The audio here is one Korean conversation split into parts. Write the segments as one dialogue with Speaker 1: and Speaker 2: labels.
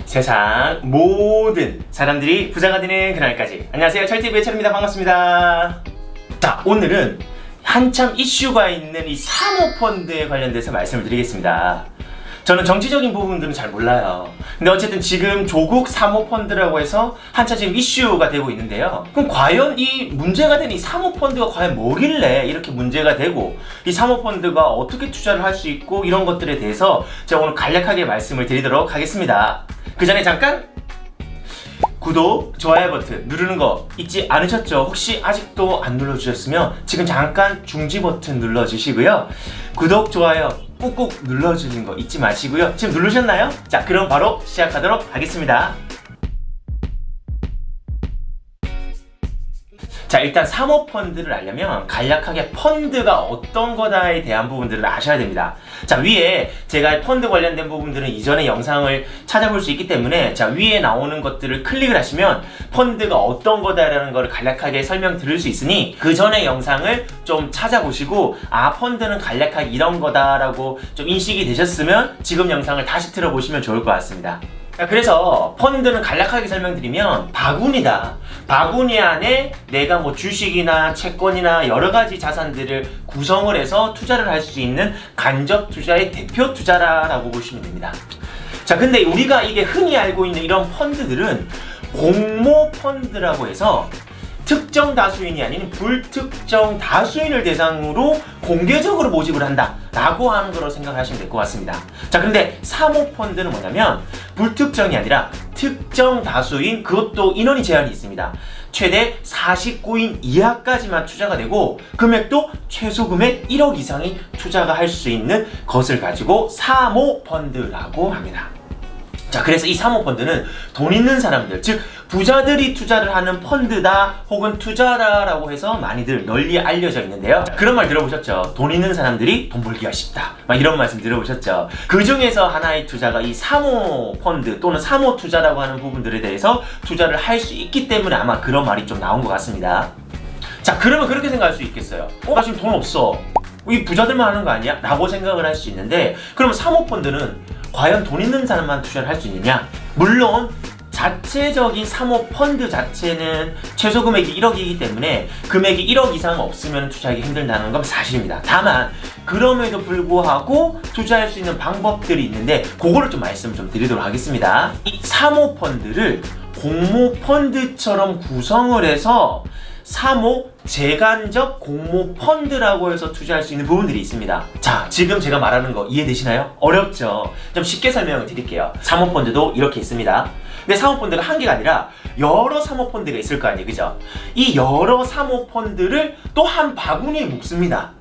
Speaker 1: 세상 모든 사람들이 부자가 되는 그날까지. 안녕하세요, 철TV의 철입니다. 반갑습니다. 자, 오늘은 한참 이슈가 있는 이 사모펀드에 관련돼서 말씀을 드리겠습니다. 저는 정치적인 부분들은 잘 몰라요. 근데 어쨌든 지금 조국 사모펀드라고 해서 한참 지금 이슈가 되고 있는데요. 그럼 과연 이 문제가 된 이 사모펀드가 과연 뭐길래 이렇게 문제가 되고, 이 사모펀드가 어떻게 투자를 할 수 있고, 이런 것들에 대해서 제가 오늘 간략하게 말씀을 드리도록 하겠습니다. 그 전에 잠깐 구독, 좋아요 버튼 누르는 거 잊지 않으셨죠? 혹시 아직도 안 눌러주셨으면 지금 잠깐 중지 버튼 눌러주시고요. 구독, 좋아요 꾹꾹 눌러주는 거 잊지 마시고요. 지금 누르셨나요? 자, 그럼 바로 시작하도록 하겠습니다. 자, 일단 사모펀드를 알려면 간략하게 펀드가 어떤 거다에 대한 부분들을 아셔야 됩니다. 자, 위에 제가 펀드 관련된 부분들은 이전의 영상을 찾아볼 수 있기 때문에, 자, 위에 나오는 것들을 클릭을 하시면 펀드가 어떤 거다라는 거를 간략하게 설명드릴 수 있으니 그 전의 영상을 좀 찾아보시고, 아, 펀드는 간략하게 이런 거다라고 좀 인식이 되셨으면 지금 영상을 다시 틀어보시면 좋을 것 같습니다. 자, 그래서 펀드는 간략하게 설명드리면 바구니다. 바구니 안에 내가 뭐 주식이나 채권이나 여러가지 자산들을 구성을 해서 투자를 할 수 있는 간접 투자의 대표 투자라고 보시면 됩니다. 자, 근데 우리가 이게 흔히 알고 있는 이런 펀드들은 공모 펀드라고 해서 특정 다수인이 아닌 불특정 다수인을 대상으로 공개적으로 모집을 한다 라고 하는 거로 생각하시면 될 것 같습니다. 자, 근데 사모펀드는 뭐냐면 불특정이 아니라 특정 다수인, 그것도 인원이 제한이 있습니다. 최대 49인 이하까지만 투자가 되고, 금액도 최소 금액 1억 이상이 투자가 할 수 있는 것을 가지고 사모펀드라고 합니다. 자, 그래서 이 사모펀드는 돈 있는 사람들, 즉 부자들이 투자를 하는 펀드다 혹은 투자다라고 해서 많이들 널리 알려져 있는데요. 자, 그런 말 들어보셨죠? 돈 있는 사람들이 돈 벌기가 쉽다, 막 이런 말씀 들어보셨죠? 그 중에서 하나의 투자가 이 사모펀드 또는 사모투자라고 하는 부분들에 대해서 투자를 할 수 있기 때문에 아마 그런 말이 좀 나온 것 같습니다. 자, 그러면 그렇게 생각할 수 있겠어요. 나 지금 돈 없어, 이 부자들만 하는 거 아니야? 라고 생각을 할 수 있는데, 그러면 사모펀드는 과연 돈 있는 사람만 투자를 할 수 있느냐? 물론 자체적인 사모펀드 자체는 최소 금액이 1억이기 때문에 금액이 1억 이상 없으면 투자하기 힘들다는 건 사실입니다. 다만 그럼에도 불구하고 투자할 수 있는 방법들이 있는데, 그거를 좀 말씀 좀 드리도록 하겠습니다. 이 사모펀드를 공모펀드처럼 구성을 해서 사모 재간접 공모펀드라고 해서 투자할 수 있는 부분들이 있습니다. 자, 지금 제가 말하는 거 이해되시나요? 어렵죠? 좀 쉽게 설명을 드릴게요. 사모펀드도 이렇게 있습니다. 근데 사모펀드가 한 개가 아니라 여러 사모펀드가 있을 거 아니에요, 그죠? 이 여러 사모펀드를 또 한 바구니에 묶습니다.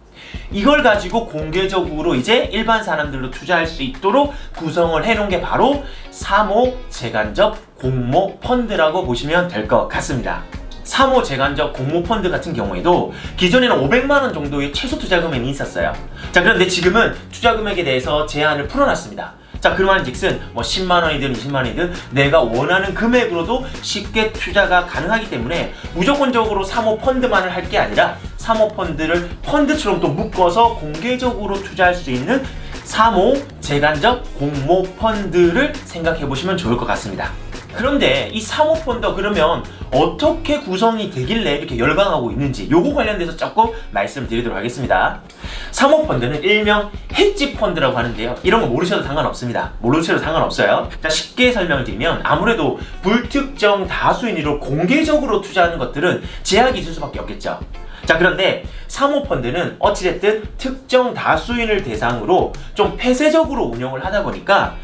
Speaker 1: 이걸 가지고 공개적으로 이제 일반 사람들로 투자할 수 있도록 구성을 해놓은 게 바로 사모 재간접 공모펀드라고 보시면 될 것 같습니다. 사모 재간접 공모펀드 같은 경우에도 기존에는 500만원 정도의 최소 투자 금액이 있었어요. 자, 그런데 지금은 투자 금액에 대해서 제한을 풀어놨습니다. 자, 그 말인즉슨 뭐 10만원이든 20만원이든 내가 원하는 금액으로도 쉽게 투자가 가능하기 때문에 무조건적으로 사모펀드만을 할 게 아니라 사모펀드를 펀드처럼 또 묶어서 공개적으로 투자할 수 있는 사모 재간접 공모펀드를 생각해 보시면 좋을 것 같습니다. 그런데 이 사모펀드가 그러면 어떻게 구성이 되길래 이렇게 열광하고 있는지, 요거 관련돼서 조금 말씀드리도록 하겠습니다. 사모펀드는 일명 헤지펀드라고 하는데요, 이런 거 모르셔도 상관없습니다. 모르셔도 상관없어요. 자, 쉽게 설명을 드리면 아무래도 불특정 다수인으로 공개적으로 투자하는 것들은 제약이 있을 수밖에 없겠죠. 자, 그런데 사모펀드는 어찌됐든 특정 다수인을 대상으로 좀 폐쇄적으로 운영을 하다 보니까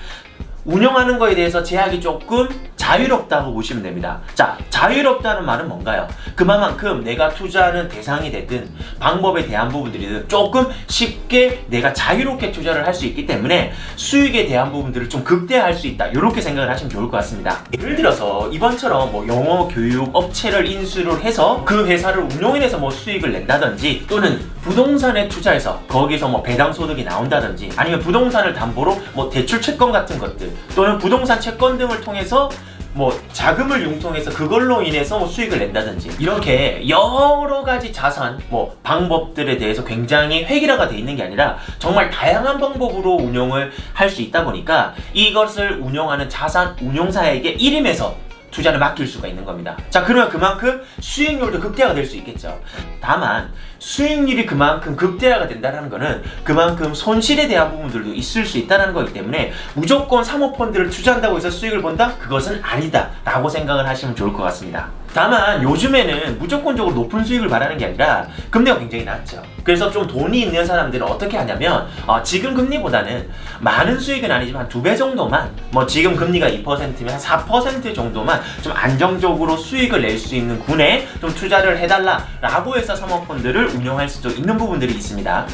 Speaker 1: 운영하는 거에 대해서 제약이 조금 자유롭다고 보시면 됩니다. 자, 자유롭다는 말은 뭔가요? 그만큼 내가 투자하는 대상이 되든 방법에 대한 부분들이든 조금 쉽게 내가 자유롭게 투자를 할 수 있기 때문에 수익에 대한 부분들을 좀 극대화할 수 있다, 이렇게 생각을 하시면 좋을 것 같습니다. 예를 들어서 이번처럼 뭐 영어 교육 업체를 인수를 해서 그 회사를 운용해서 뭐 수익을 낸다든지, 또는 부동산에 투자해서 거기서 뭐 배당 소득이 나온다든지, 아니면 부동산을 담보로 뭐 대출 채권 같은 것들, 또는 부동산 채권 등을 통해서 뭐 자금을 융통해서 그걸로 인해서 뭐 수익을 낸다든지 이렇게 여러 가지 자산 뭐 방법들에 대해서 굉장히 획일화가 돼 있는 게 아니라 정말 다양한 방법으로 운용을 할 수 있다 보니까 이것을 운영하는 자산 운용사에게 1임에서 투자를 맡길 수가 있는 겁니다. 자, 그러면 그만큼 수익률도 극대화가 될 수 있겠죠. 다만 수익률이 그만큼 극대화가 된다는 거는 그만큼 손실에 대한 부분들도 있을 수 있다는 거기 때문에 무조건 사모펀드를 투자한다고 해서 수익을 본다? 그것은 아니다 라고 생각을 하시면 좋을 것 같습니다. 다만 요즘에는 무조건적으로 높은 수익을 바라는 게 아니라 금리가 굉장히 낮죠. 그래서 좀 돈이 있는 사람들은 어떻게 하냐면 지금 금리보다는 많은 수익은 아니지만 한 2배 정도만, 뭐 지금 금리가 2%면 한 4% 정도만 좀 안정적으로 수익을 낼 수 있는 군에 좀 투자를 해달라 라고 해서 사모펀드를 운영할 수도 있는 부분들이 있습니다.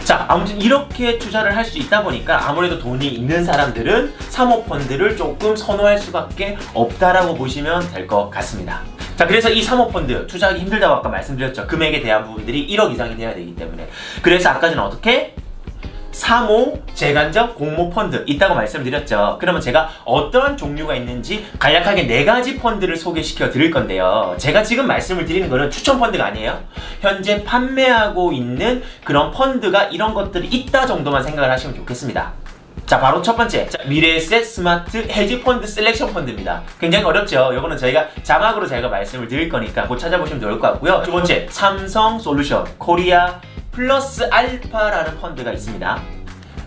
Speaker 1: 자, 아무튼 이렇게 투자를 할 수 있다 보니까 아무래도 돈이 있는 사람들은 사모펀드를 조금 선호할 수밖에 없다라고 보시면 될 것 같습니다. 자, 그래서 이 사모펀드 투자하기 힘들다고 아까 말씀드렸죠. 금액에 대한 부분들이 1억 이상이 돼야 되기 때문에. 그래서 아까 전에 어떻게? 사모, 재간접, 공모 펀드 있다고 말씀드렸죠. 그러면 제가 어떠한 종류가 있는지 간략하게 4가지 펀드를 소개시켜 드릴 건데요. 제가 지금 말씀을 드리는 거는 추천 펀드가 아니에요. 현재 판매하고 있는 그런 펀드가 이런 것들이 있다 정도만 생각을 하시면 좋겠습니다. 자, 바로 첫 번째, 미래에셋 스마트 헤지 펀드 셀렉션 펀드입니다. 굉장히 어렵죠. 이거는 저희가 자막으로 제가 말씀을 드릴 거니까 곧 찾아보시면 좋을 것 같고요. 두 번째, 삼성 솔루션 코리아 플러스 알파라는 펀드가 있습니다.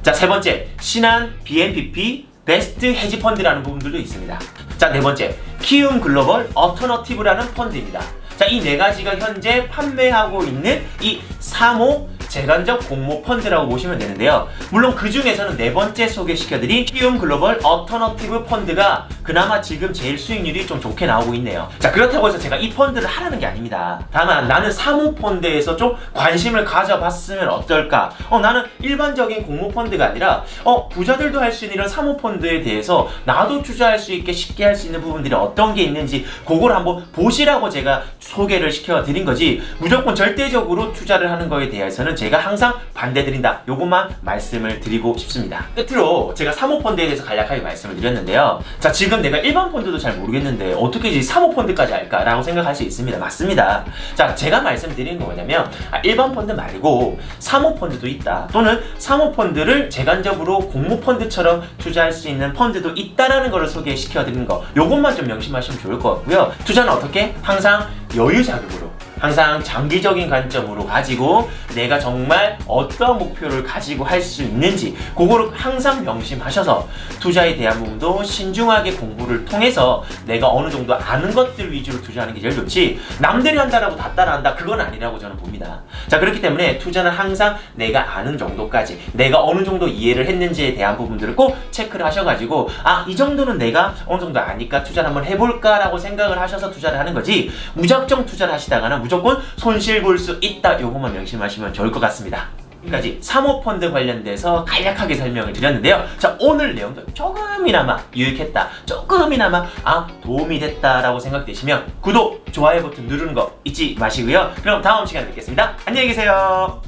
Speaker 1: 자, 세 번째, 신한 BNPP 베스트 헤지 펀드라는 부분들도 있습니다. 자, 네 번째, 키움 글로벌 어터너티브라는 펀드입니다. 자, 이 4가지가 현재 판매하고 있는 이 사모 재간접 공모 펀드라고 보시면 되는데요. 물론 그 중에서는 4번째 소개시켜드린 키움 글로벌 어터너티브 펀드가 그나마 지금 제일 수익률이 좀 좋게 나오고 있네요. 자, 그렇다고 해서 제가 이 펀드를 하라는 게 아닙니다. 다만 나는 사모펀드에서 좀 관심을 가져봤으면 어떨까? 나는 일반적인 공모 펀드가 아니라 부자들도 할 수 있는 이런 사모펀드에 대해서 나도 투자할 수 있게 쉽게 할 수 있는 부분들이 어떤 게 있는지 그걸 한번 보시라고 제가 소개를 시켜드린 거지, 무조건 절대적으로 투자를 하는 거에 대해서는 제가 항상 반대드린다, 요것만 말씀을 드리고 싶습니다. 끝으로 제가 사모펀드에 대해서 간략하게 말씀을 드렸는데요. 자, 지금 내가 일반 펀드도 잘 모르겠는데 어떻게 이제 사모펀드까지 할까 라고 생각할 수 있습니다. 맞습니다. 자, 제가 말씀드리는 거 뭐냐면 일반 펀드 말고 사모펀드도 있다, 또는 사모펀드를 재간접으로 공모펀드처럼 투자할 수 있는 펀드도 있다라는 거를 소개시켜드리는 거, 요것만 좀 명심하시면 좋을 것 같고요. 투자는 어떻게? 항상 여유 자금으로, 항상 장기적인 관점으로 가지고 내가 정말 어떤 목표를 가지고 할 수 있는지 그거를 항상 명심하셔서 투자에 대한 부분도 신중하게 공부를 통해서 내가 어느 정도 아는 것들 위주로 투자하는 게 제일 좋지, 남들이 한다라고 다 따라한다, 그건 아니라고 저는 봅니다. 자, 그렇기 때문에 투자는 항상 내가 아는 정도까지, 내가 어느 정도 이해를 했는지에 대한 부분들을 꼭 체크를 하셔가지고 이 정도는 내가 어느 정도 아니까 투자를 한번 해볼까 라고 생각을 하셔서 투자를 하는 거지, 무작정 투자를 하시다가는 무조건 손실 볼 수 있다, 요것만 명심하시면 좋을 것 같습니다. 지금까지 사모펀드 관련돼서 간략하게 설명을 드렸는데요. 자, 오늘 내용도 조금이나마 유익했다, 조금이나마 도움이 됐다라고 생각되시면 구독, 좋아요 버튼 누르는 거 잊지 마시고요. 그럼 다음 시간에 뵙겠습니다. 안녕히 계세요.